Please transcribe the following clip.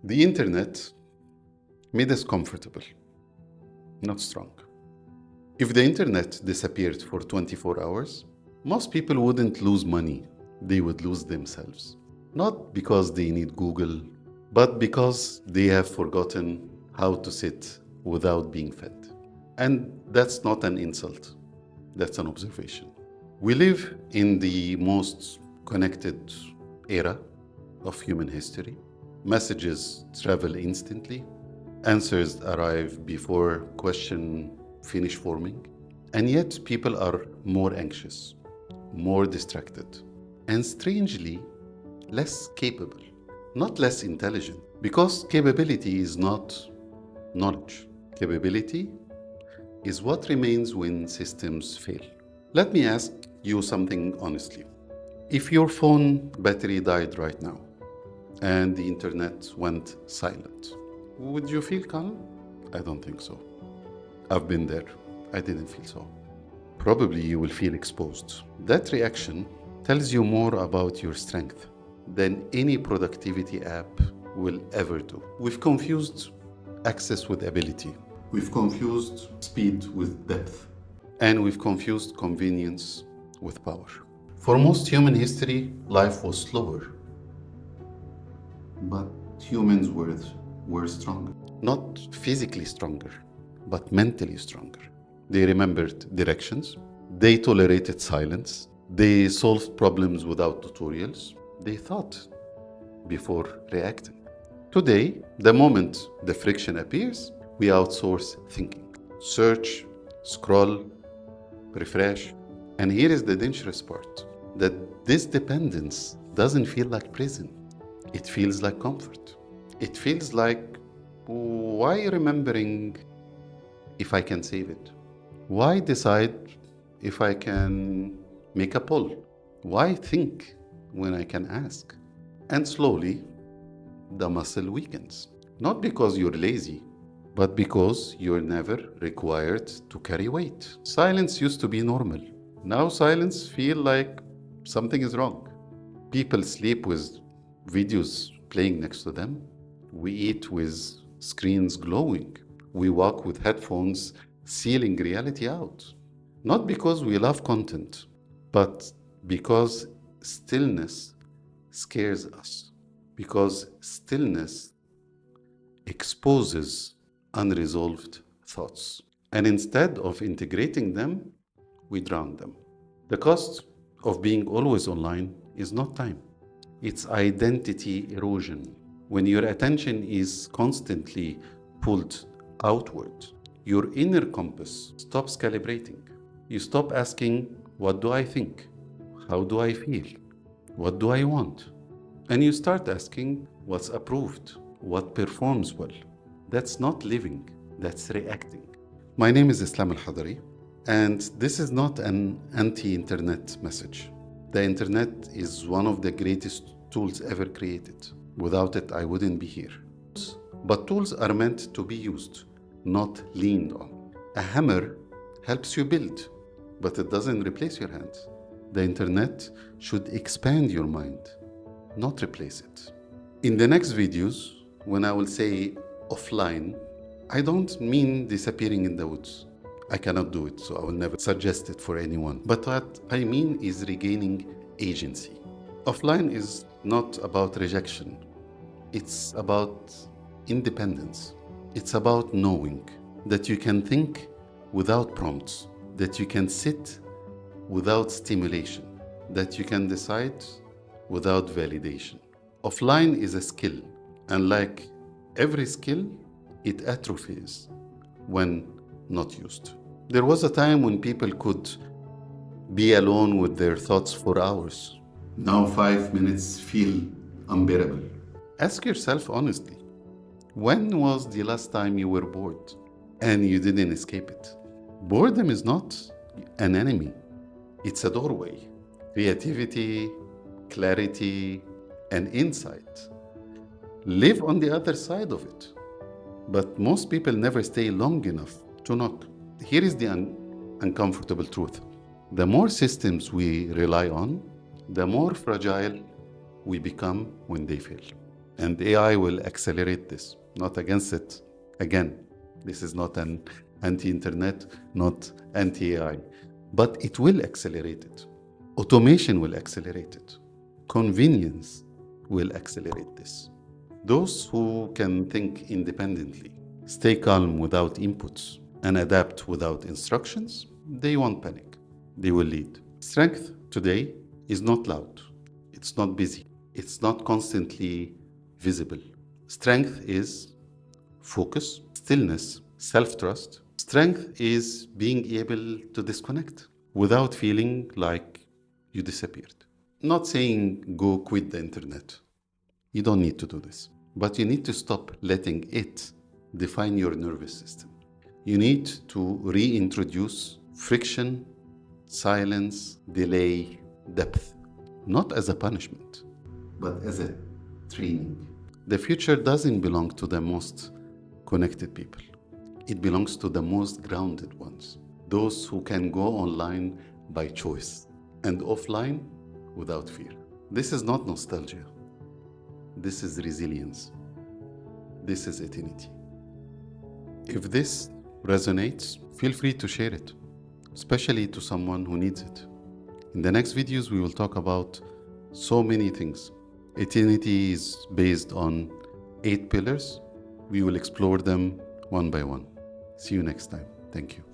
The internet made us comfortable, not strong. If the internet disappeared for 24 hours, most people wouldn't lose money, they would lose themselves. Not because they need Google, but because they have forgotten how to sit without being fed. And that's not an insult, that's an observation. We live in the most connected era of human history. Messages travel instantly, answers arrive before question finish forming, and yet people are more anxious, more distracted, and strangely less capable, not less intelligent, because capability is not knowledge. Capability is what remains when systems fail. Let me ask you something honestly. If your phone battery died right now and the internet went silent, would you feel calm? I don't think so. I've been there. I didn't feel so. Probably you will feel exposed. That reaction tells you more about your strength than any productivity app will ever do. We've confused access with ability. We've confused speed with depth. And we've confused convenience with power. For most human history, life was slower. But humans were stronger. Not physically stronger, but mentally stronger. They remembered directions. They tolerated silence. They solved problems without tutorials. They thought before reacting. Today, the moment the friction appears, we outsource thinking. Search, scroll, refresh. And here is the dangerous part, that this dependence doesn't feel like prison. It feels like comfort. It feels like, why remembering if I can save it? Why decide if I can make a poll? Why think when I can ask? And slowly, the muscle weakens. Not because you're lazy, but because you're never required to carry weight. Silence used to be normal. Now silence feels like something is wrong. People sleep with videos playing next to them. We eat with screens glowing. We walk with headphones sealing reality out. Not because we love content, but because stillness scares us. Because stillness exposes unresolved thoughts. And instead of integrating them, we drown them. The cost of being always online is not time, it's identity erosion. When your attention is constantly pulled outward, your inner compass stops calibrating. You stop asking, what do I think? How do I feel? What do I want? And you start asking, what's approved? What performs well? That's not living, that's reacting. My name is Islam Al-Hadari, and this is not an anti-internet message. The internet is one of the greatest tools ever created. Without it, I wouldn't be here. But tools are meant to be used, not leaned on. A hammer helps you build, but it doesn't replace your hands. The internet should expand your mind, not replace it. In the next videos, when I will say offline, I don't mean disappearing in the woods. I cannot do it, so I will never suggest it for anyone. But what I mean is regaining agency. Offline is not about rejection. It's about independence. It's about knowing that you can think without prompts, that you can sit without stimulation, that you can decide without validation. Offline is a skill, and like every skill, it atrophies when not used. There was a time when people could be alone with their thoughts for hours. Now 5 minutes feel unbearable. Ask yourself honestly, when was the last time you were bored and you didn't escape it? Boredom is not an enemy, it's a doorway. Creativity, clarity, and insight live on the other side of it. But most people never stay long enough to knock. Here is the uncomfortable truth. The more systems we rely on, the more fragile we become when they fail. And AI will accelerate this, not against it. Again, this is not an anti-internet, not anti-AI, but it will accelerate it. Automation will accelerate it. Convenience will accelerate this. Those who can think independently, stay calm without inputs, and adapt without instructions, they won't panic. They will lead. Strength today is not loud. It's not busy. It's not constantly visible. Strength is focus, stillness, self-trust. Strength is being able to disconnect without feeling like you disappeared. Not saying go quit the internet. You don't need to do this. But you need to stop letting it define your nervous system. You need to reintroduce friction, silence, delay, depth, not as a punishment, but as a training. The future doesn't belong to the most connected people. It belongs to the most grounded ones, those who can go online by choice and offline without fear. This is not nostalgia. This is resilience. This is Eightinity. If this resonates, feel free to share it, especially to someone who needs it. In the next videos, we will talk about so many things. Eightinity is based on 8 pillars. We will explore them one by one. See you next time. Thank you.